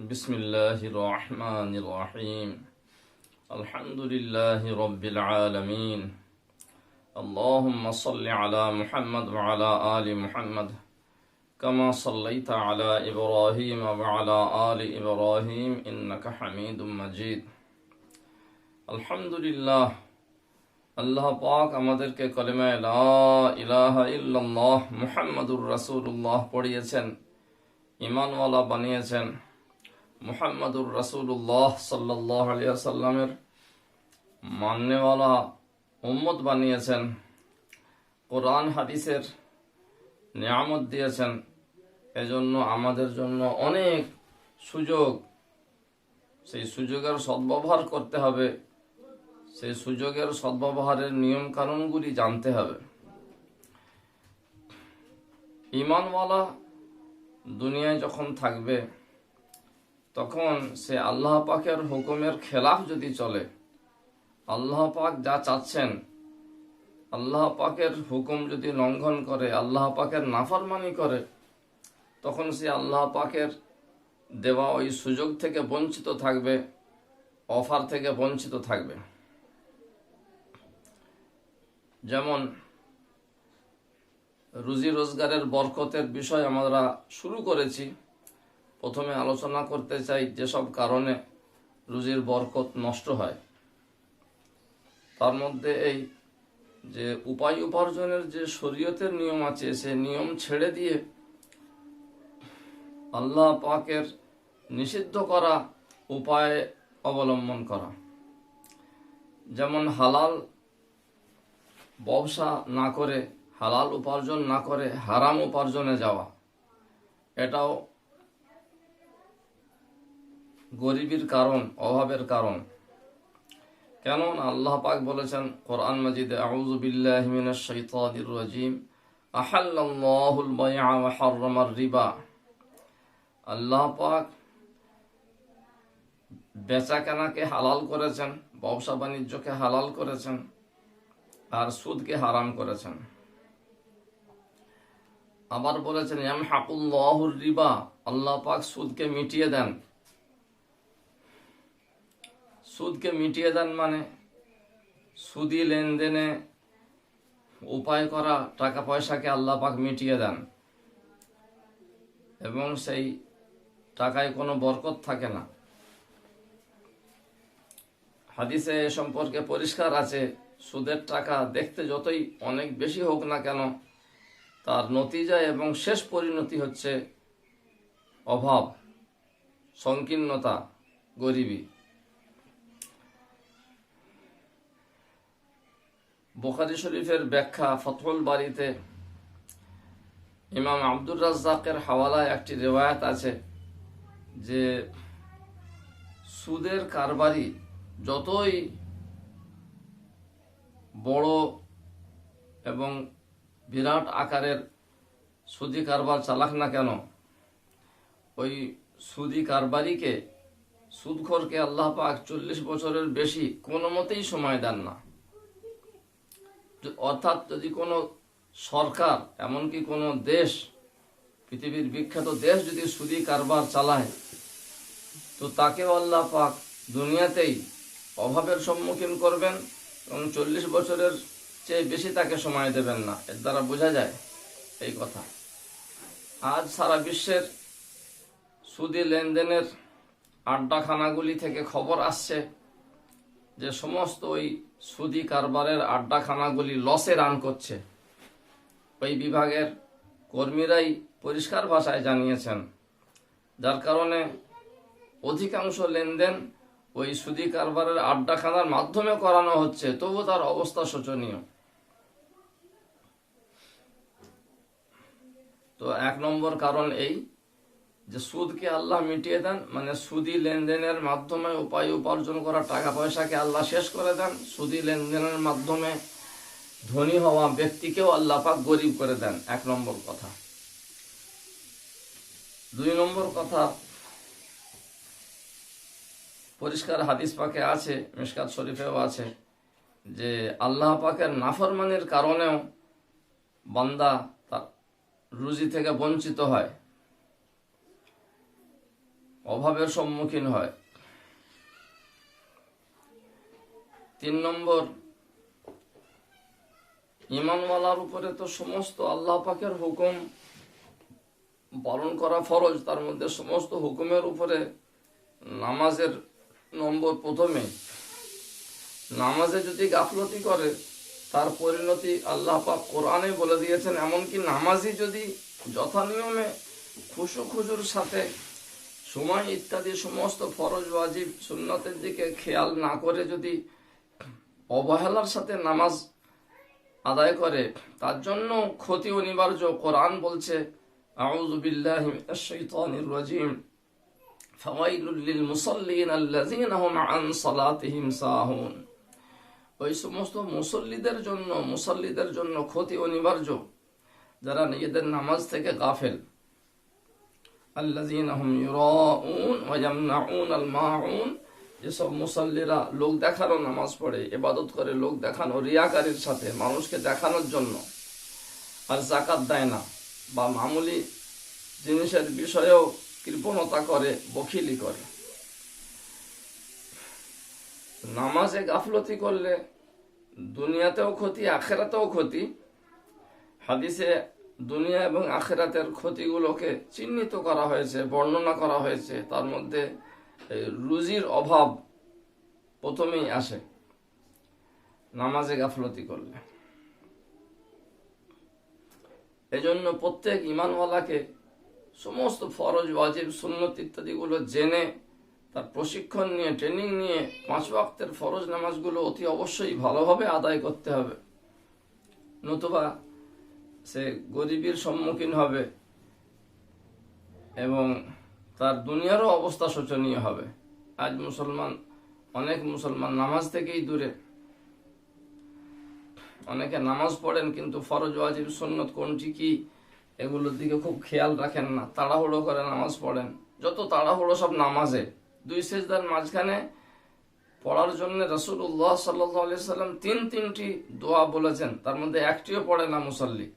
بسم الله الرحمن الرحيم الحمد لله رب العالمين اللهم صل على محمد وعلى آل محمد كما صليت على إبراهيم وعلى آل إبراهيم إنك حميد مجيد الحمد لله আল্লাহ পাক আমাদেরকে কলিমায়ে লা ইলাহা ইল্লাল্লাহ মুহাম্মাদুর রাসূলুল্লাহ পড়িয়েছেন, ঈমানওয়ালা বানিয়েছেন। মুহাম্মাদুর রাসূলুল্লাহ সাল্লাল্লাহু আলাইহি ওয়াসাল্লামের মাননেওয়ালা উম্মত বানিয়েছেন। কোরআন হাদিসের নিয়ামত দিয়েছেন। এজন্য আমাদের জন্য অনেক সুযোগ, সেই সুযোগের সদ্ব্যবহার করতে হবে। সেই সুযোগের সদ্ব্যবহারের নিয়ম কানুনগুলি জানতে হবে। ঈমানওয়ালা দুনিয়ায় যখন থাকবে, তখন সে আল্লাহ পাকের হুকুমের খেলাফ যদি চলে, আল্লাহ পাক যা চাচ্ছেন, আল্লাহ পাকের হুকুম যদি লঙ্ঘন করে, আল্লাহ পাকের নাফরমানি করে, তখন সে আল্লাহ পাকের দেওয়া ওই সুযোগ থেকে বঞ্চিত থাকবে, অফার থেকে বঞ্চিত থাকবে। যেমন রুজি রোজগারের বরকতের বিষয় আমরা শুরু করেছি। প্রথমে আলোচনা করতে চাই যেসব কারণে রুজির বরকত নষ্ট হয়। তার মধ্যে এই যে উপায় উপার্জনের যে শরীয়তের নিয়ম আছে, সে নিয়ম ছেড়ে দিয়ে আল্লাহ পাকের নিষিদ্ধ করা উপায় অবলম্বন করা। যেমন হালাল ব্যবসা না করে, হালাল উপার্জন না করে হারাম উপার্জনে যাওয়া, এটাও গরিবের কারণ, অভাবের কারণ। কেন? আল্লাহ পাক বলেছেন কোরআন মাজিদে, আউযু বিল্লাহি মিনাশ শাইতানির রাজিম, আহাল্লাল্লাহুল বাই'a ওয়া হাররামার রিবা। আল্লাহ পাক বেচাকেনাকে হালাল করেছেন, ব্যবসা বাণিজ্যকে হালাল করেছেন, আর সুদকে হারাম করেছেন। আবার বলেছেন ইয়ামহাকুল্লাহুর রিবা, আল্লাহ পাক সুদকে মিটিয়ে দেন। সুদকে মিটিয়ে দেন মানে সুদি লেনদেনে উপায় করা টাকা পয়সাকে আল্লাহ পাক মিটিয়ে দেন, এবং সেই টাকায় কোনো বরকত থাকে না। হাদিসে এ সম্পর্কে পরিষ্কার আছে, সুদের টাকা দেখতে যতই অনেক বেশি হোক না কেন, তার নতিজা এবং শেষ পরিণতি হচ্ছে অভাব, সংকীর্ণতা, গরিবি। বুখারী শরীফের ব্যাখ্যা ফতহুল বারীতে ইমাম আব্দুর রাজ্জাকের হাওয়ালায় একটি রিওয়ায়াত আছে যে সুদের কারবারি যতই বড় এবং বিরাট আকারের সুদি কারবার চালাক না কেন, ওই সুদি কারবারিকে, সুদখোরকে আল্লাহ পাক 40 বছরের বেশি কোনো মতেই সময় দেন না। অর্থাৎ যদি কোনো সরকার, এমনকি কোনো দেশ, পৃথিবীর বিখ্যাত দেশ যদি সুদি কারবার চালায়, তো তাকেও আল্লাহ পাক দুনিয়াতেই অভাবের সম্মুখীন করবেন এবং 40 বছরের চেয়ে বেশি তাকে সময় দেবেন না। এর দ্বারা বোঝা যায় এই কথা। আজ সারা বিশ্বের সুদি লেনদেনের আড্ডাখানাগুলি থেকে খবর আসছে যে সমস্ত ওই সুদি কারবারের আড্ডাখানাগুলি লসে রান করছে। ওই বিভাগের কর্মীরাই পরিষ্কার ভাষায় জানিয়েছেন, যার কারণে অধিকাংশ লেনদেন ওই সুদি কারবারের আড্ডাখানার মাধ্যমে করানো হচ্ছে, তবু তার অবস্থা শোচনীয়। তো 1 নম্বর কারণ এই যে সুদকে আল্লাহ মিটিয়ে দেন, মানে সুদি লেনদেনের মাধ্যমে উপায় উপার্জন করা টাকা পয়সাকে আল্লাহ শেষ করে দেন। সুদি লেনদেনের মাধ্যমে ধনী হওয়া ব্যক্তিকেও আল্লাহ পাক গরিব করে দেন। 1 নম্বর কথা। 2 নম্বর কথা, পরিষ্কার হাদিস পাকে আছে, মিশকাত শরীফেও আছে, যে আল্লাহ পাকের নাফরমানির কারণেও বান্দা তার রুজি থেকে বঞ্চিত হয়। অভাবের সম্মুখীন হয়। 3 নম্বর, ঈমানওয়ালার উপরে তো সমস্ত আল্লাহ পাকের হুকুম পালন করা ফরজ। তার মধ্যে সমস্ত হুকুমের উপরে নামাজের নম্বর প্রথমে। নামাজে যদি গাফলতি করে তার পরিণতি আল্লাহ পাক কোরআনে বলে দিয়েছেন। এমনকি নামাজি যদি যথানিয়মে খুশুর সাথে সময় ইত্যাদি সমস্ত ফরজ ওয়াজিব সুন্নতের দিকে খেয়াল না করে যদি অবহেলার সাথে নামাজ আদায় করে, তার জন্য ক্ষতি অনিবার্য। কোরআন বলছে, আউযু বিল্লাহি মিনাশ শাইতানির রাজিম, ফাওয়াইলুল লিল মুসাল্লিন আল্লাযীনা হুম আন সালাতিহিম সাহুন। ওই সমস্ত মুসল্লিদের জন্য ক্ষতি অনিবার্য যারা নিজেদের নামাজ থেকে গাফেল। আল্লাযীনা হুম ইউরাউন ওয়া ইয়ামনাউনাল মাউন, যেসব মুসল্লিরা লোক দেখানো নামাজ পড়ে, ইবাদত করে লোক দেখানো, রিয়াকারীর সাথে মানুষকে দেখানোর জন্য, আর যাকাত দেয় না বা মামুলি জিনিসের বিষয়েও কৃপণতা করে, বখিলি করে। নামাজে গাফলতি করলে দুনিয়াতেও ক্ষতি, আখেরাতেও ক্ষতি। হাদিসে দুনিয়া এবং আখেরাতের ক্ষতিগুলোকে চিহ্নিত করা হয়েছে, বর্ণনা করা হয়েছে। তার মধ্যে রুজির অভাব প্রথমেই আসে নামাজে গাফলতি করলে। এজন্য প্রত্যেক ঈমানওয়ালাকে সমস্ত ফরজ ওয়াজিব সুন্নত ইত্যাদিগুলো জেনে তার প্রশিক্ষণ নিয়ে, ট্রেনিং নিয়ে 5 ওয়াক্তের ফরজ নামাজগুলো অতি অবশ্যই ভালোভাবে আদায় করতে হবে। নতুবা সে গরিবের সম্মুখীন হবে এবং তার দুনিয়ারও অবস্থা শোচনীয় হবে। আজ অনেক মুসলমান নামাজ থেকেই দূরে। অনেকে নামাজ পড়েন কিন্তু ফরজ ওয়াজিব সুন্নত কোনটি কি এগুলোর দিকে খুব খেয়াল রাখেন না, তাড়াহুড়ো করে নামাজ পড়েন। যত তাড়াহুড়ো সব নামাজে। 2 সিজদার মাঝখানে পড়ার জন্য রাসূলুল্লাহ সাল্লাল্লাহু আলাইহি সাল্লাম 3টি দোয়া বলেছেন, তার মধ্যে একটিও পড়ে না মুসল্লি।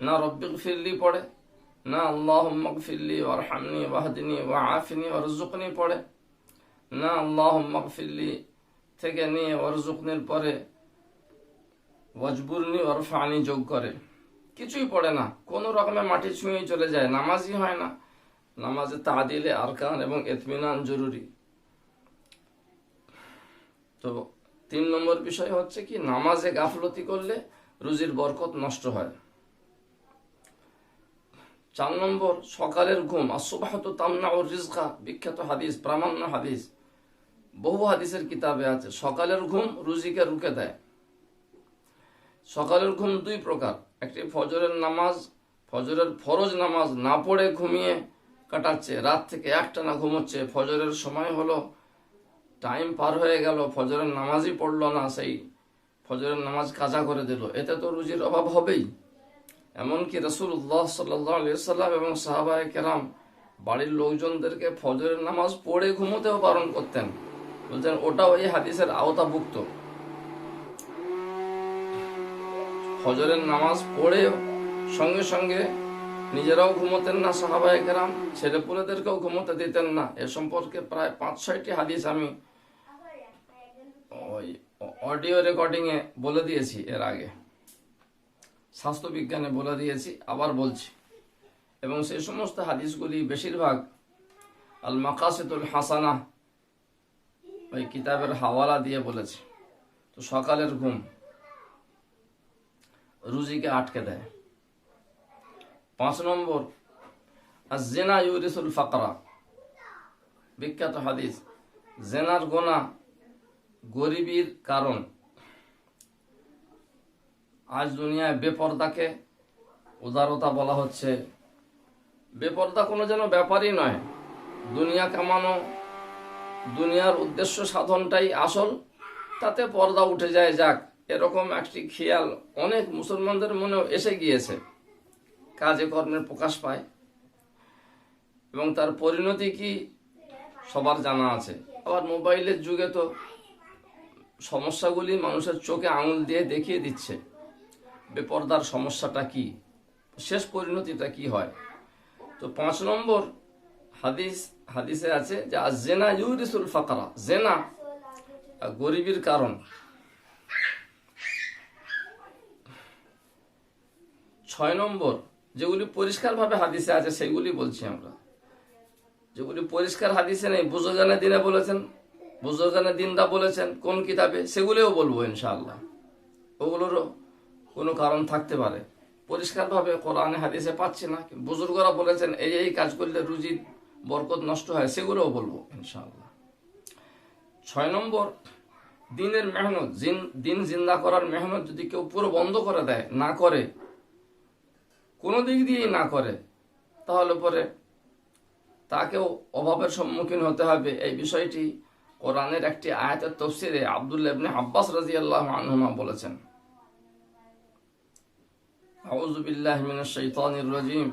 না রব্বিগফিরলি পড়ে, না আল্লাহুম্মাগফিরলি ওয়ারহামনি ওয়াহদিনি ওয়াআফিনি ওয়ারযুকনি পড়ে, না আল্লাহুম্মাগফিরলি থেকে নিয়ে ওয়ারযুকনির পরে ওয়াজবুরনি ওয়ারফানি যোগ করে। কিছুই পড়ে না, কোন রকমে মাটি ছুঁয়ে চলে যায়, নামাজই হয় না। নামাজে তাদিলে আরকান এবং ইতমিনান জরুরি। তো 3 নম্বর বিষয় হচ্ছে কি, নামাজে গাফলতি করলে রুজির বরকত নষ্ট হয়। 4 নম্বর, সকালের ঘুম। আসুবাহতু তামনাউর রিজকা, বিখ্যাত হাদিস, প্রামাণ্য হাদিস, বহু হাদিসের কিতাবে আছে। সকালের ঘুম রুজিকে রুখে দেয়। সকালের ঘুম 2 প্রকার। একটি ফজরের ফরজ নামাজ না পড়ে ঘুমিয়ে কাটাচ্ছে, রাত থেকে একটানা ঘুমোচ্ছে, ফজরের সময় হলো, টাইম পার হয়ে গেল, ফজরের নামাজই পড়লো না, সেই ফজরের নামাজ কাজা করে দিল, এতে তো রুজির অভাব হবেই। এমনকি রাসূলুল্লাহ সাল্লাল্লাহু আলাইহি ওয়াসাল্লাম এবং সাহাবায়ে কেরাম বাড়ির লোকজনদেরকে ফজরের নামাজ পড়ে ঘুমোতেও বারণ করতেন, বলতেন ওটাও এই হাদিসের আওতাভুক্ত। ফজরের নামাজ পড়ে সঙ্গে সঙ্গে নিজেরাও ঘুমোতেন না সাহাবায়ে কেরাম, ছেলেপুলেদেরকেও ঘুমোতে দিতেন না। এ সম্পর্কে প্রায় 5-6টি হাদিস আমি অডিও রেকর্ডিংয়ে বলে দিয়েছি, এর আগে স্বাস্থ্যবিজ্ঞানে বলে দিয়েছি, আবার বলছি। এবং সেই সমস্ত হাদিসগুলি বেশিরভাগ আল মাকাসিদুল হাসানা ওই কিতাবের হাওয়ালা দিয়ে বলেছে। তো সকালের ঘুম রুজিকে আটকে দেয়। 5 নম্বর, আজ-জিনা ইউরিসুল ফাকরা, বিখ্যাত হাদিস। জেনার গোনা গরিবীর কারণ। আজ দুনিয়ায় বেপরদাকে উদারতা বলা হচ্ছে। বেপরদা কোনো যেন ব্যাপারই নয়। দুনিয়া কামানো, দুনিয়ার উদ্দেশ্য সাধনটাই আসল, তাতে পর্দা উঠে যায়, যাক, এরকম একটি খেয়াল অনেক মুসলমানদের মনেও এসে গিয়েছে। কাজে কর্মের প্রকাশ পায় এবং তার পরিণতি কি সবার জানা আছে। আবার মোবাইলের যুগে তো সমস্যাগুলি মানুষের চোখে আঙুল দিয়ে দেখিয়ে দিচ্ছে বেপরদার সমস্যাটা কি, শেষ পরিণতিটা কি হয়। তো 5 নম্বর, হাদিসে আছে যে জেনা ইউরিসুল ফাকরা, জেনা গরিবের কারণ। 6 নম্বর যেগুলি পরিষ্কারভাবে হাদিসে আছে সেগুলি বলছি আমরা, যেগুলি পরিষ্কার হাদিসে নেই, বুজুর্গানে দিনে বলেছেন, বুজুর্গানে দিনরা বলেছেন কোন কিতাবে, সেগুলিও বলবো ইনশাআল্লাহ। ওগুলোরও কোনো কারণ থাকতে পারে, পরিষ্কারভাবে কোরআনে হাদিসে পাচ্ছি না, বুজুর্গরা বলেছেন এই এই কাজ করলে রুজির বরকত নষ্ট হয়, সেগুলোও বলবো ইনশাআল্লাহ। 6 নম্বর দিনের মেহনত, দিন জিন্দা করার মেহনত যদি কেউ পুরো বন্ধ করে দেয়, না করে, কোনো দিক দিয়েই না করে, তাহলে পরে তাকেও অভাবের সম্মুখীন হতে হবে। এই বিষয়টি কোরআনের একটি আয়াতের তাফসীরে আব্দুল্লাহ ইবনে আব্বাস রাদিয়াল্লাহু আনহুমা বলেছেন, আউযু বিল্লাহি মিনাশ শাইতানির রাজীম,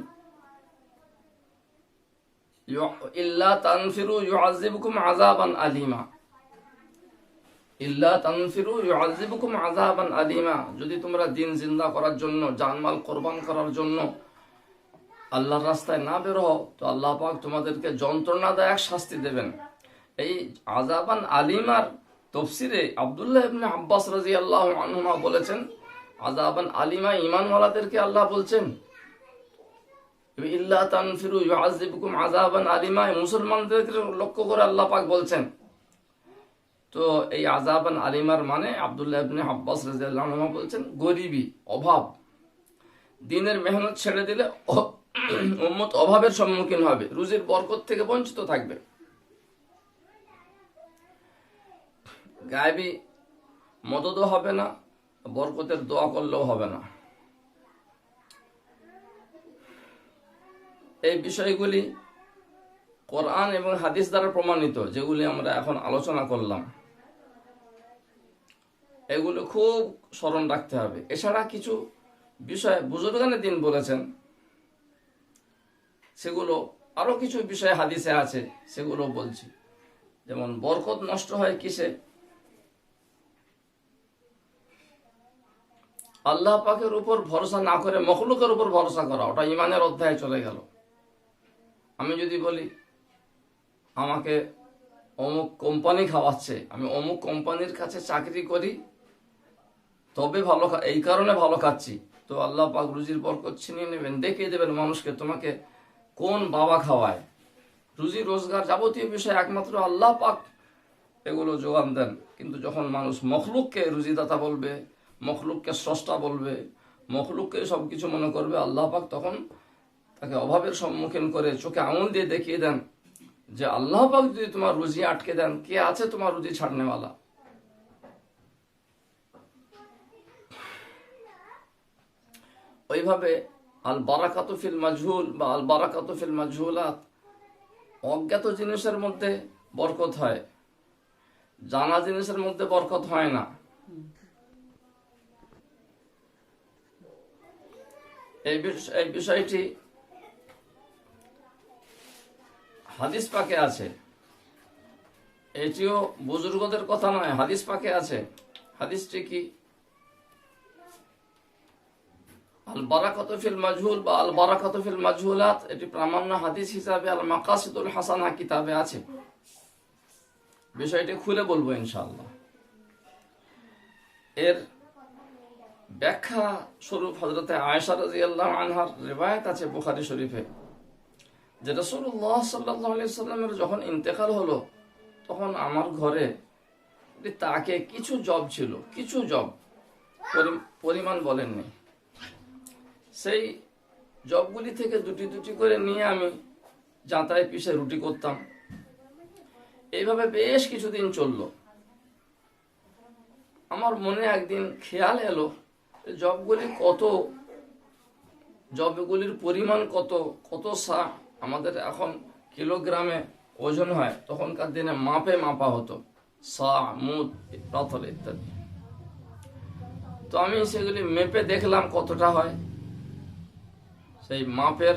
ইল্লা তানফিরু ইউআযিবুকুম আযাবান আলীমা, ইল্লা তানফিরু ইউআযিবুকুম আযাবান আলীমা, যদি তোমরা দিন জিন্দা করার জন্য, জানমাল কোরবান করার জন্য আল্লাহর রাস্তায় না বের হও, তো আল্লাহ পাক তোমাদেরকে যন্ত্রণাদায়ক শাস্তি দেবেন। এই আযাবান আলীমার তাফসীরে আব্দুল্লাহ ইবনে আব্বাস রাদিয়াল্লাহু আনহুমা বলেছেন, আযাবান আলীমা ঈমানওয়ালাদেরকে আল্লাহ বলছেন, ইল্লা তানফিরু ইউআযিবুকুম আযাবান আলীমা মুসলমানদেরকে লক্ষ্য করে আল্লাহ পাক বলছেন। তো এই আযাবান আলীমার মানে আব্দুল্লাহ ইবনে আব্বাস রাদিয়াল্লাহু আনহু বলছেন গরিবী, অভাব। দিনের মেহনত ছেড়ে দিলে উম্মত অভাবের সম্মুখীন হবে, রুজির বরকত থেকে বঞ্চিত থাকবে। গায়েবী মদতও হবে না, বরকতের দোয়া করলেও হবে না। এই বিষয়গুলি কোরআন এবং হাদিস দ্বারা প্রমাণিত, যেগুলি আমরা এখন আলোচনা করলাম, এগুলো খুব স্মরণ রাখতে হবে। এছাড়া কিছু বিষয় বুজুর্গানে দিন বলেছেন, সেগুলো আরো কিছু বিষয় হাদিসে আছে, সেগুলো বলছি। যেমন বরকত নষ্ট হয় কিসে? আল্লাহ পাকের উপর ভরসা না করে মখলুকের উপর ভরসা করা, ওটা ইমানের অধ্যায়ে চলে গেল। আমি যদি বলি আমাকে অমুক কোম্পানি খাওয়াচ্ছে, আমি অমুক কোম্পানির কাছে চাকরি করি, তবে ভালো, এই কারণে ভালো খাচ্ছি, তো আল্লাহ পাক রুজির বরকত ছিনিয়ে নেবেন, দেখিয়ে দেবেন মানুষকে তোমাকে কোন বাবা খাওয়ায়। রুজি রোজগার যাবতীয় বিষয় একমাত্র আল্লাহ পাক এগুলো যোগান দেন। কিন্তু যখন মানুষ মখলুককে রুজিদাতা বলবে, মখলুককে স্রষ্টা বলবে, মখলুককে সবকিছু মনে করবে, আল্লাহ পাক তখন তাকে অভাবের সম্মুখীন করে চোখে আঙুল দিয়ে দেখিয়ে দেন যে আল্লাহ পাক যদি তোমার রুজি আটকে দেন, কে আছে তোমার রুজি ছাড়নেওয়ালা। ওইভাবে আল বারাকাতু ফিল মাজহুল বা আল বারাকাতু ফিল মাজহুলাত, অজ্ঞাত জিনিসের মধ্যে বরকত হয়, জানা জিনিসের মধ্যে বরকত হয় না। এই বিষয়টি হাদিস পাকে আছে, এটিও বুজুর্গদের কথা নয়, হাদিস পাকে আছে। হাদিসটি কি? আল বারাকাতু ফিল মাজহুল বা আল বারাকাতু ফিল মাজহুলাত, এটি প্রামাণ্য হাদিস হিসাবে আল মাকাসিদুল হাসানা কিতাবে আছে। বিষয়টি খুলে বলবো ইনশাআল্লাহ। এর ব্যাখ্যা স্বরূপ হযরতে আয়েশা রাদিয়াল্লাহু আনহার রিওয়ায়াত আছে বুখারী শরীফে, যে রাসূলুল্লাহ সাল্লাল্লাহু আলাইহি সাল্লামের যখন ইন্তেকাল হলো, তখন আমার ঘরে তাকে কিছু জব ছিল, কিছু জব, পরিমাণ বলেননি, সেই জবগুলি থেকে দুটি দুটি করে নিয়ে আমি জাঁতায় পিষে রুটি করতাম। এইভাবে বেশ কিছুদিন চলল। আমার মনে একদিন খেয়াল এলো জবগুলি কত, জবগুলির পরিমাণ কত, কত সা, আমাদের এখন কিলোগ্রামে ওজন হয়, তখনকার দিনে মাপে মাপা হতো, সা, মুদ, রতল ইত্যাদি। তো আমি সেগুলি মেপে দেখলাম কতটা হয়। সেই মাপের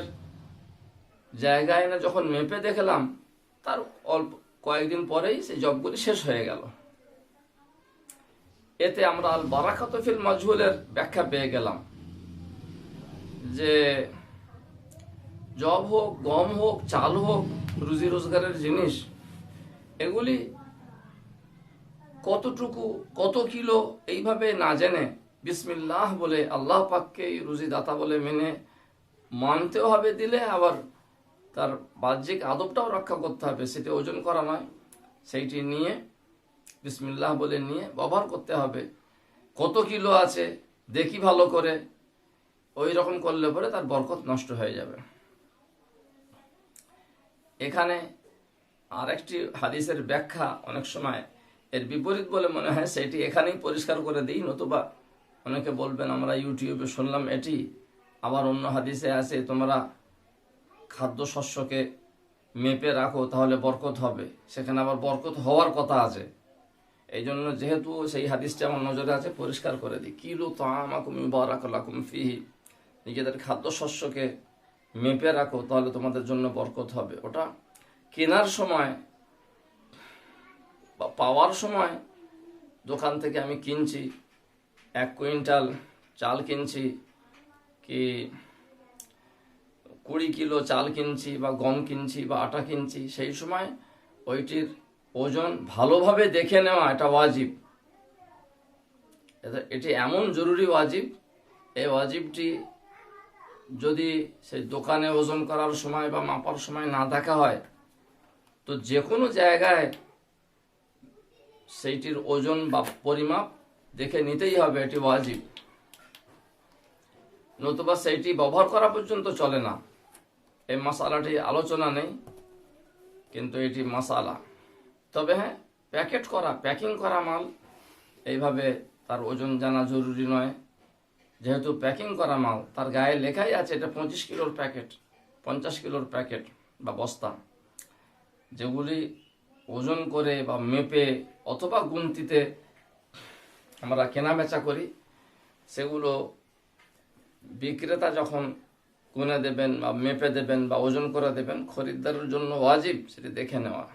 জায়গায় না যখন মেপে দেখলাম, তার অল্প কয়েকদিন পরেই সেই জবগুলি শেষ হয়ে গেল। এতে আমরা আল বারাকাতু ফিল মাজহুলের ব্যাখ্যা পেয়ে গেলাম, যে জব হোক, গম হোক, চাল হোক, রুজি রোজগারের জিনিস, এগুলি কতটুকু, কত কিলো, এইভাবে না জেনে বিসমিল্লাহ বলে আল্লাহ পাককে রুজি দাতা বলে মেনে মানতেও হবে, দিলে আবার তার বাহ্যিক আদবটাও রক্ষা করতে হবে। সেটি ওজন করা নয়, সেইটি নিয়ে বিসমিল্লাহ বলে নিয়ে ব্যবহার করতে হবে। কত কিলো আছে দেখি ভালো করে, ওই রকম করলে পরে তার বরকত নষ্ট হয়ে যাবে। এখানে আরেকটি হাদিসের ব্যাখ্যা অনেক সময় এর বিপরীত বলে মনে হয়, সেটি এখানেই পরিষ্কার করে দিই, নতুবা অনেকে বলবেন আমরা ইউটিউবে শুনলাম এটি, আবার অন্য হাদিসে আছে তোমরা খাদ্যশস্যকে মেপে রাখো তাহলে বরকত হবে, সেখানে আবার বরকত হওয়ার কথা আছে। এই জন্য যেহেতু সেই হাদিসটা আমার নজরে আছে, পরিষ্কার করে দিই। কিলু তাআমাকুম মুবারাকুম ফিহি, নিজেদের খাদ্যশস্যকে মেপে রাখো তাহলে তোমাদের জন্য বরকত হবে। ওটা কেনার সময় বা পাওয়ার সময় দোকান থেকে আমি কিনছি, 1 কুইন্টাল চাল কিনছি, কি 20 কিলো চাল কিনছি বা গম কিনছি বা আটা কিনছি, সেই সময় ওইটির ওজন ভালোভাবে দেখে নেওয়া এটা ওয়াজিব। এটি এমন জরুরি ওয়াজিব, এই ওয়াজিবটি যদি সেই দোকানে ওজন করার সময় বা মাপার সময় না দেখা হয়, তো যে কোনো জায়গায় সেইটির ওজন বা পরিমাপ দেখে নিতেই হবে, এটি ওয়াজিব। নতুবা সেইটি ব্যবহার করা পর্যন্ত চলে না। এই মশালাটি আলোচনা নেই, কিন্তু এটি মশালা। তবে হ্যাঁ, প্যাকেট করা, প্যাকিং করা মাল এইভাবে তার ওজন জানা জরুরি নয়। যেহেতু প্যাকিং করা মাল, তার গায়ে লেখাই আছে এটা 25 কিলোর প্যাকেট, 50 কিলোর প্যাকেট বা বস্তা, যেগুলি ওজন করে বা মেপে অথবা গুনতিতে আমরা কেনা বেচা করি, সেগুলো বিক্রেতা যখন গুনে দেবেন বা মেপে দেবেন বা ওজন করে দেবেন, খরিদ্দারের জন্য ওয়াজিব সেটি দেখে নেওয়া।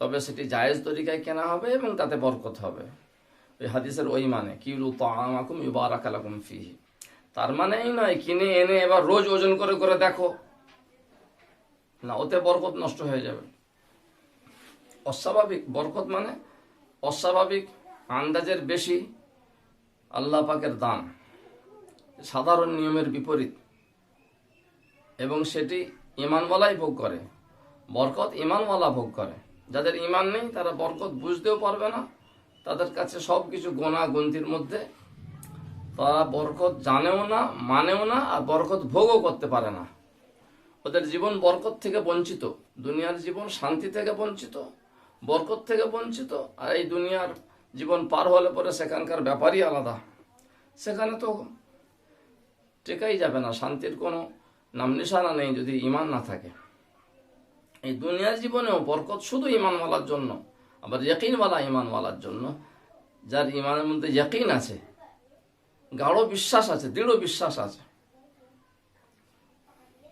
তবে সেটি জায়েজ তরিকায় কেনা হবে এবং তাতে বরকত হবে। ওই হাদিসের ওই মানে কিলু তাআমাকুম মুবারাকুম ফিহি, তার মানে এই নয় কিনে এনে এবার রোজ ওজন করে করে দেখো, না, ওতে বরকত নষ্ট হয়ে যাবে। অস্বাভাবিক বরকত মানে অস্বাভাবিক আন্দাজের বেশি আল্লাহ পাকের দান, সাধারণ নিয়মের বিপরীত, এবং সেটি ঈমানওয়ালাই ভোগ করে। বরকত ঈমানওয়ালা ভোগ করে। যাদের ঈমান নেই তারা বরকত বুঝতেও পারবে না, তাদের কাছে সব কিছু গোনা গুনতির মধ্যে, তারা বরকত জানেও না, মানেও না, আর বরকত ভোগও করতে পারে না। ওদের জীবন বরকত থেকে বঞ্চিত, দুনিয়ার জীবন শান্তি থেকে বঞ্চিত, বরকত থেকে বঞ্চিত। আর এই দুনিয়ার জীবন পার হলে পরে সেখানকার ব্যাপারই আলাদা, সেখানে তো টেকাই যাবে না, শান্তির কোনো নাম নিশানা নেই যদি ঈমান না থাকে। এই দুনিয়ার জীবনেও বরকত শুধু ঈমানওয়ালার জন্য, আবার ইয়াকিনওয়ালা ঈমানওয়ালার জন্য, যার ঈমানের মধ্যে ইয়াকিন আছে, গাঢ় বিশ্বাস আছে, দৃঢ় বিশ্বাস আছে।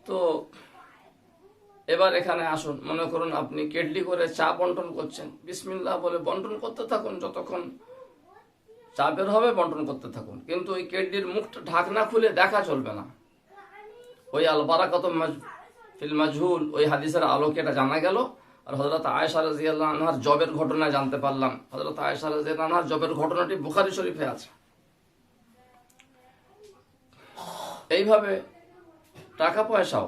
তো এবার এখানে আসুন, মনে করুন আপনি কেটলি করে চা বন্টন করছেন, বিসমিল্লাহ বলে বন্টন করতে থাকুন, যতক্ষণ চা বের হবে বন্টন করতে থাকুন। কিন্তু ওই কেটলির মুখটা ঢাকনা খুলে দেখা চলবে না। ওই আল বারাকাত ফিল মাজহুল, ওই হাদিসের আলোকে এটা জানা গেল। আর হযরত আয়েশা রাদিয়াল্লাহু আনহার জবের ঘটনা জানতে পারলাম। হযরত আয়েশা রাদিয়াল্লাহু আনহার জবের ঘটনাটি বুখারী শরীফে আছে। এইভাবে টাকা পয়সাও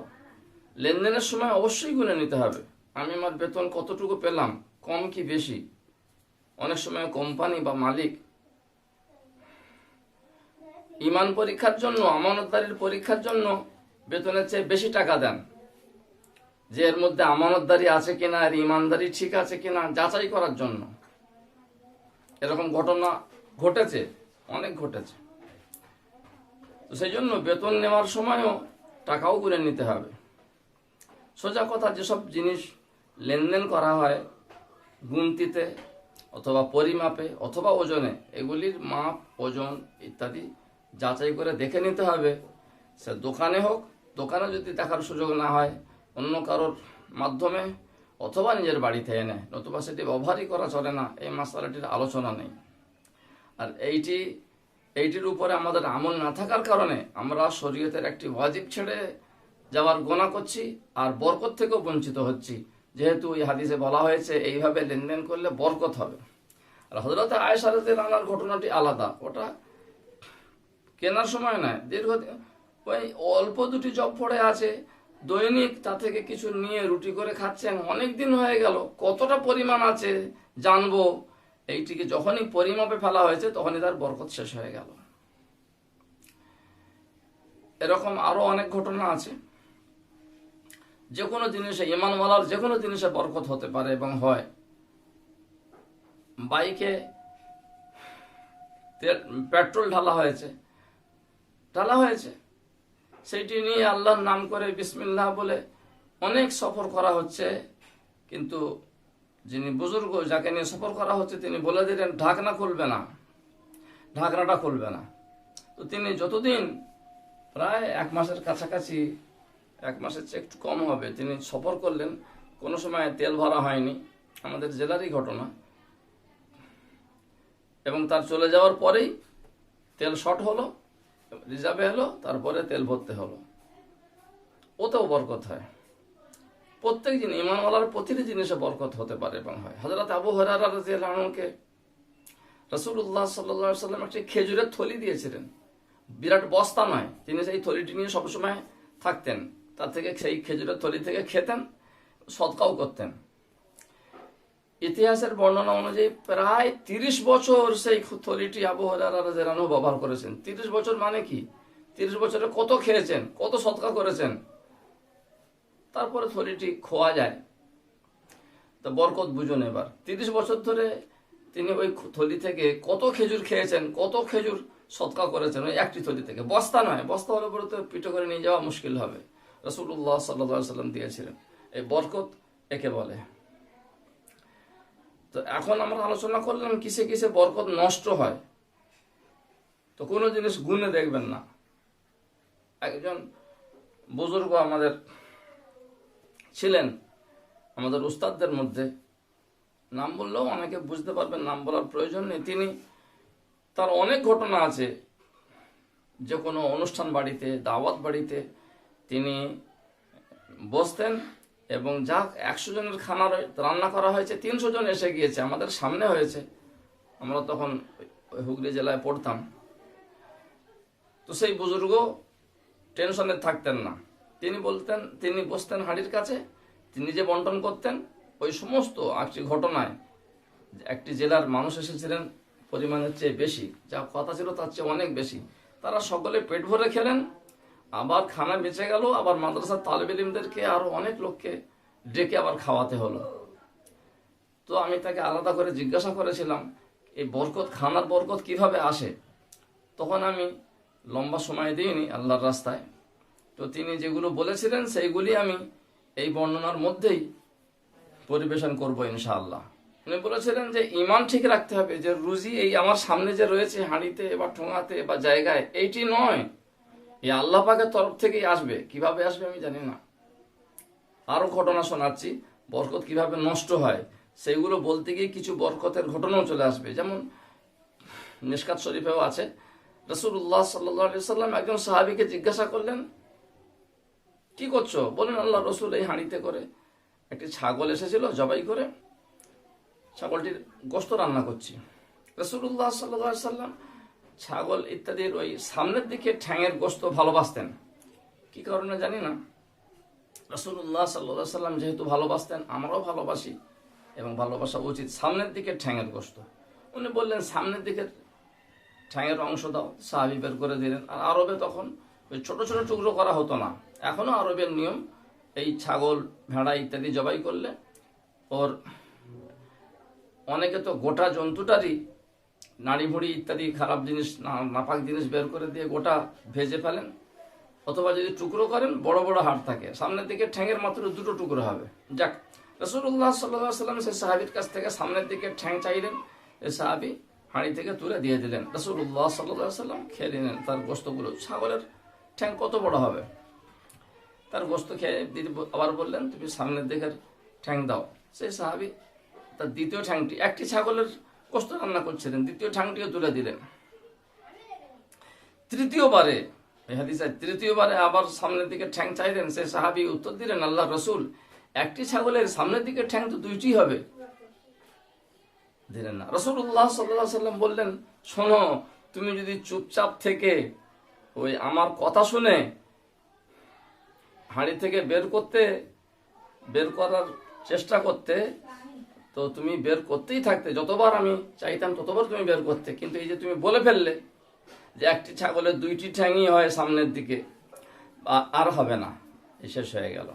লেনদেনের সময় অবশ্যই গুনে নিতে হবে। আমি আমার বেতন কতটুকু পেলাম, কম কি বেশি। অনেক সময় কোম্পানি বা মালিক ঈমান পরীক্ষার জন্য, আমানতদারির পরীক্ষার জন্য বেতনের চেয়ে বেশি টাকা দেন, যে এর মধ্যে আমানতদারি আছে কিনা, এর ঈমানদারি ঠিক আছে কিনা যাচাই করার জন্য। এরকম ঘটনা ঘটেছে, অনেক ঘটেছে। তো সেই জন্য বেতন নেওয়ার সময়ও টাকাও গুনে নিতে হবে। সোজা কথা, যেসব জিনিস লেনদেন করা হয় গুনতিতে অথবা পরিমাপে অথবা ওজনে, এগুলির মাপ, ওজন ইত্যাদি যাচাই করে দেখে নিতে হবে। সে দোকানে হোক, দোকানে যদি দেখার সুযোগ না হয়, অন্য কারোর মাধ্যমে অথবা নিজের বাড়িতে এনে, নতুবা সেটি ব্যবহারই করা চলে না। এই মাসালাটির আলোচনা নেই। আর এইটির উপরে আমাদের আমল না থাকার কারণে আমরা শরীয়তের একটি ওয়াজিব ছেড়ে যাওয়ার গোনা করছি আর বরকত থেকেও বঞ্চিত হচ্ছি, যেহেতু এই হাদিসে বলা হয়েছে এইভাবে লেনদেন করলে বরকত হবে। আর হযরত আয়েশা রাদিয়াল্লাহু আনহার ঘটনাটি আলাদা, ওটা কেনার সময় নয়, দীর্ঘদিন ওই অল্প দুটি জব পড়ে আছে, দৈনিক তা থেকে কিছু নিয়ে রুটি করে খাচ্ছেন, অনেক দিন হয়ে গেল, কতটা পরিমাণ আছে জানবো, এইটিকে যখনই পরিমাপে ফেলা হয়েছে তখনই তার বরকত শেষ হয়ে গেল। এরকম আরো অনেক ঘটনা আছে। যে কোনো জিনিসে, ইমানওয়ালার যে কোনো জিনিসে বরকত হতে পারে এবং হয়। বাইকে পেট্রোল ঢালা হয়েছে, সেইটি নিয়ে আল্লাহর নাম করে বিসমিল্লাহ বলে অনেক সফর করা হচ্ছে, কিন্তু যিনি বুজুর্গ যাকে নিয়ে সফর করা হচ্ছে তিনি বলে দিলেন ঢাকনাটা খুলবে না। তো তিনি যতদিন, প্রায় 1 মাসের কাছাকাছি, 1 মাসের চেয়ে একটু কম হবে, তিনি সফর করলেন, কোনো সময় তেল ভরা হয়নি, আমাদের জেলারই ঘটনা, এবং তার চলে যাওয়ার পরেই তেল শর্ট হলো, রিজার্ভে হলো, তারপরে তেল ভরতে হলো। ওতেও বরকত হয়। প্রত্যেক জিনিস, ইমানওয়ালার প্রতিটি জিনিসে বরকত হতে পারে এবং হয়। হযরত আবু হুরায়রা রাদিয়াল্লাহু আনহুকে রাসূলুল্লাহ সাল্লাল্লাহু আলাইহি ওয়াসাল্লাম একটি খেজুরের থলি দিয়েছিলেন, বিরাট বস্তা নয়, তিনি সেই থলিটি নিয়ে সবসময় থাকতেন, তার থেকে সেই খেজুরের থলি থেকে খেতেন, সদকাও করতেন। ইতিহাসের বর্ণনা অনুযায়ী প্রায় 30 বছর সেই থলিটি আবু হুরায়রা রাদিয়াল্লাহু আনহু ব্যবহার করেছেন। 30 বছর মানে কি? 30 বছরে কত খেয়েছেন, কত সদকা করেছেন। তারপরে থলিটি খোয়া যায়, তো বরকত বুঝুন। এবার 30 বছর ধরে তিনি ওই থলি থেকে কত খেজুর খেয়েছেন, কত খেজুর সদকা করেছেন, ওই একটি থলি থেকে। বস্তা নয়, বস্তা হলে পরে তো পিঠে করে নিয়ে যাওয়া মুশকিল হবে। রাসূলুল্লাহ সাল্লাল্লাহু আলাইহি ওয়াসাল্লাম দিয়েছিলেন। এই বরকত একে বলে। তো এখন আমরা আলোচনা করলাম কিসে কিসে বরকত নষ্ট হয়। তো কোনো জিনিস গুণে দেখবেন না। একজন বুজুর্গ আমাদের ছিলেন, আমাদের উস্তাদদের মধ্যে, নাম বললেও অনেকে বুঝতে পারবেন, নাম বলার প্রয়োজন নেই। তিনি, তার অনেক ঘটনা আছে, যে কোনো অনুষ্ঠান বাড়িতে, দাওয়াত বাড়িতে তিনি বসতেন এবং যা 100 জনের খানা রান্না করা হয়েছে, 300 জন এসে গিয়েছে, আমাদের সামনে হয়েছে, আমরা তখন হুগলি জেলায় পড়তাম। তো সেই বুজুর্গ টেনশনে থাকতেন না, তিনি বসতেন হাঁড়ির কাছে, তিনি নিজে বন্টন করতেন। ওই সমস্ত একটি ঘটনায় একটি জেলার মানুষ এসেছিলেন পরিমাণের চেয়ে বেশি, যা কথা ছিল তার চেয়ে অনেক বেশি। তারা সকলে পেট ভরে খেলেন, আবার খানা বেঁচে গেল, আবার মাদ্রাসার তালেবে ইলমদেরকে আরো অনেক লোককে ডেকে আবার খাওয়াতে হলো। তো আমি তাকে আলাদা করে জিজ্ঞাসা করেছিলাম এই বরকত, খানার বরকত কিভাবে আসে। তখন আমি লম্বা সময় দিইনি আল্লাহর রাস্তায়। তো তিনি যেগুলো বলেছিলেন সেইগুলি আমি এই বর্ণনার মধ্যেই পরিবেশন করবো ইনশাআল্লাহ। উনি বলেছিলেন যে ঈমান ঠিক রাখতে হবে, যে রুজি এই আমার সামনে যে রয়েছে হাঁড়িতে বা ঠোঙাতে বা জায়গায়, এইটি নয়, এই আল্লাহ পাকের তরফ থেকেই আসবে। কিভাবে আসবে আমি জানি না। আরো ঘটনা শোনাচ্ছি বরকত কিভাবে নষ্ট হয়, সেইগুলো বলতে গিয়ে কিছু বরকতের ঘটনাও চলে আসবে। যেমন মিশকাত শরীফেও আছে, রাসূলুল্লাহ সাল্লাল্লাহু আলাইহি ওয়াসাল্লাম একজন সাহাবীকে জিজ্ঞাসা করলেন, কি করছো? বলেন, আল্লাহ রসুল এই হাঁড়িতে করে একটি ছাগল এসেছিল, জবাই করে ছাগলটির গোশত রান্না করছি। রাসূলুল্লাহ সাল্লাল্লাহু আলাইহি ওয়াসাল্লাম ছাগল ইত্যাদির ওই সামনের দিকে ঠ্যাঙের গোশত ভালোবাসতেন, কি কারণে জানি না। রাসূলুল্লাহ সাল্লাল্লাহু আলাইহি ওয়াসাল্লাম যেহেতু ভালোবাসতেন, আমরাও ভালোবাসি এবং ভালোবাসা উচিত, সামনের দিকে ঠ্যাঙের গোশত। উনি বললেন সামনের দিকে ঠ্যাঙের অংশ দাও, সাহাবী বের করে দিলেন। আর আরবে তখন ওই ছোট ছোট টুকরো করা হতো না, এখনো আরবের নিয়ম, এই ছাগল ভেড়া ইত্যাদি জবাই করলে ওর অনেকে তো গোটা জন্তুটারই নাড়ি ভুড়ি ইত্যাদি খারাপ জিনিস, নাপাক জিনিস বের করে দিয়ে গোটা ভেজে ফেলেন, অথবা যদি টুকরো করেন বড় বড় হাড় থাকে, সামনের দিকে ঠ্যাঙের মাত্র 2টো টুকরো হবে। যাক, রাসূলুল্লাহ সাল্লাল্লাহু আলাইহি ওয়াসাল্লাম সেই সাহাবীর কাছ থেকে সামনের দিকে ঠ্যাং চাইলেন, এই সাহাবী হাঁড়ি থেকে তুলে দিয়ে দিলেন। রাসূলুল্লাহ সাল্লাল্লাহু আলাইহি ওয়াসাল্লাম খেয়ে নিলেন তার গোশতগুলো। ছাগলের ঠ্যাং কত বড় হবে, তার গোশত খেয়ে দিদি আবার বললেন তুমি সামনের দিকের ঠ্যাং দাও। সেই সাহাবী তার দ্বিতীয় ঠ্যাংটি, একটি ছাগলের গোশত রান্না করছিলেন, দ্বিতীয় ঠ্যাংটিও তুলে দিলেন। তৃতীয়বারে এই হাদিসে তৃতীয়বারে আবার সামনের দিকে ঠ্যাং চাইলেন, সে সাহাবী উত্তর দিলেন, আল্লাহ রসুল, একটি ছাগলের সামনের দিকে ঠ্যাং তো দুইটি হবে। দিলেন না। রাসূলুল্লাহ সাল্লাল্লাহু আলাইহি সাল্লাম বললেন, শোনো, তুমি যদি চুপচাপ থেকে ওই আমার কথা শুনে হাঁড়ি থেকে বের করার চেষ্টা করতে, তো তুমি বের করতেই থাকতে, যতবার আমি চাইতাম ততবার তুমি বের করতে। কিন্তু এই যে তুমি বলে ফেললে যে একটি ছাগলের দুইটি ঠ্যাংই হয় সামনের দিকে, আর হবে না, এই শেষ হয়ে গেল।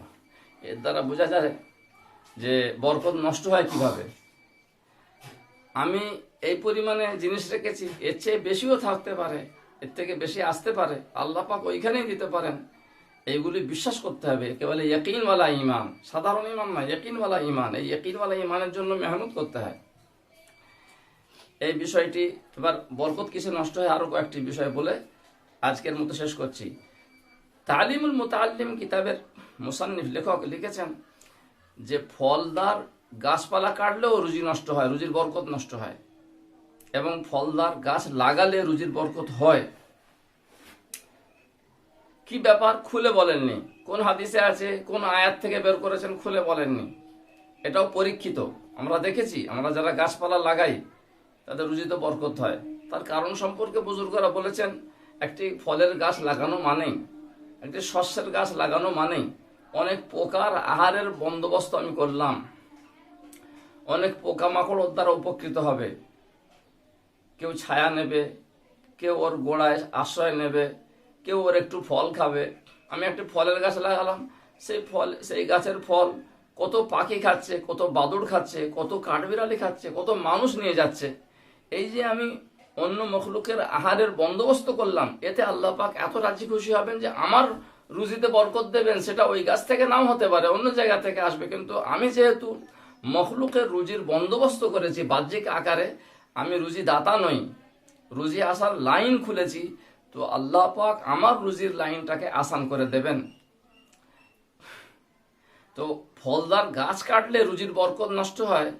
এর দ্বারা বোঝা যায় যে বরকত নষ্ট হয় কিভাবে। আমি এই পরিমাণে জিনিস রেখেছি, এর চেয়ে বেশিও থাকতে পারে, এর থেকে বেশি আসতে পারে, আল্লাহ পাক ওইখানেই দিতে পারেন। এইগুলি বিশ্বাস করতে হবে। একেবারে ইয়াকিনওয়ালা ঈমান, সাধারণ ঈমান না, ইয়াকিনওয়ালা ঈমান। এই ইয়াকিনওয়ালা ঈমানের জন্য মেহনত করতে হয়। এই বিষয়টি এবার বরকত কিসে নষ্ট হয় আরো কয়েকটি বিষয় বলে আজকের মতো শেষ করছি। তালিমুল মুতাআল্লিম কিতাবের মুসান্নিফ লেখক লিখেছেন যে ফলদার গাছপালা কাটলেও রুজি নষ্ট হয়, রুজির বরকত নষ্ট হয়, এবং ফলদার গাছ লাগালে রুজির বরকত হয়। কি ব্যাপার খুলে বলেননি, কোন হাদিসে আছে, কোন আয়াত থেকে বের করেছেন খুলে বলেননি। এটাও পরীক্ষিত, আমরা দেখেছি। আমরা যারা গাছপালা লাগাই তাদের রুজিতে বরকত হয়। তার কারণ সম্পর্কে বুজুর্গরা বলেছেন, একটি ফলের গাছ লাগানো মানেই, একটি শস্যের গাছ লাগানো মানেই অনেক পোকার আহারের বন্দোবস্ত আমি করলাম, অনেক পোকামাকড় ওর দ্বারা উপকৃত হবে। কেউ ছায়া নেবে, কেউ ওর গোড়ায় আশ্রয় নেবে, কেউ ওর একটু ফল খাবে। আমি একটা ফলের গাছ লাগালাম, সেই গাছের ফল কত পাখি খাচ্ছে, কত বাদুড় খাচ্ছে, কত কাঠবিড়ালি খাচ্ছে, কত মানুষ নিয়ে যাচ্ছে। এই যে আমি অন্য মখলুকের আহারের বন্দোবস্ত করলাম, এতে আল্লাহ পাক এত রাজি খুশি হবেন যে আমার রুজিতে বরকত দেবেন। সেটা ওই গাছ থেকে নাও হতে পারে, অন্য জায়গা থেকে আসবে, কিন্তু আমি যেহেতু মখলুকের রুজির বন্দোবস্ত করেছি বাহ্যিক আকারে, আমি রুজি দাতা নই, রুজি আসার লাইন খুলেছি, তো আল্লাহ পাক আমার রুজির লাইনটাকে আসান করে দেবেন। তো ফলদার গাছ কাটলে রুজির বরকত নষ্ট হয়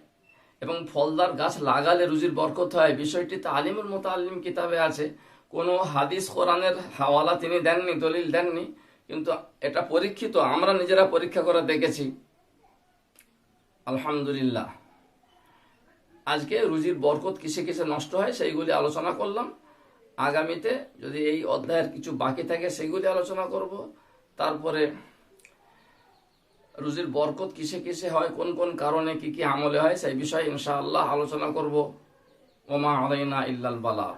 এবং ফলদার গাছ লাগালে রুজির বরকত হয়, বিষয়টি তালিমুল মুতাআল্লিম কিতাবে আছে। কোনো হাদিস কোরআনের হাওয়ালা তিনি দেননি, দলিল দেননি, কিন্তু এটা পরীক্ষিত, আমরা নিজেরা পরীক্ষা করে দেখেছি। আলহামদুলিল্লাহ। আজকে রুজির বরকত কিসে কিসে নষ্ট হয় সেইগুলি আলোচনা করলাম। আগামীতে যদি এই অধ্যায়ের কিছু বাকি থাকে সেগুলি আলোচনা করব। তারপরে রুজির বরকত কিসে কিসে হয়, কোন কোন কারণে কি কি আমলে হয়, সেই বিষয়ে ইনশাআল্লাহ আলোচনা করব। ওমা আলাইনা ইল্লাল বালাগ।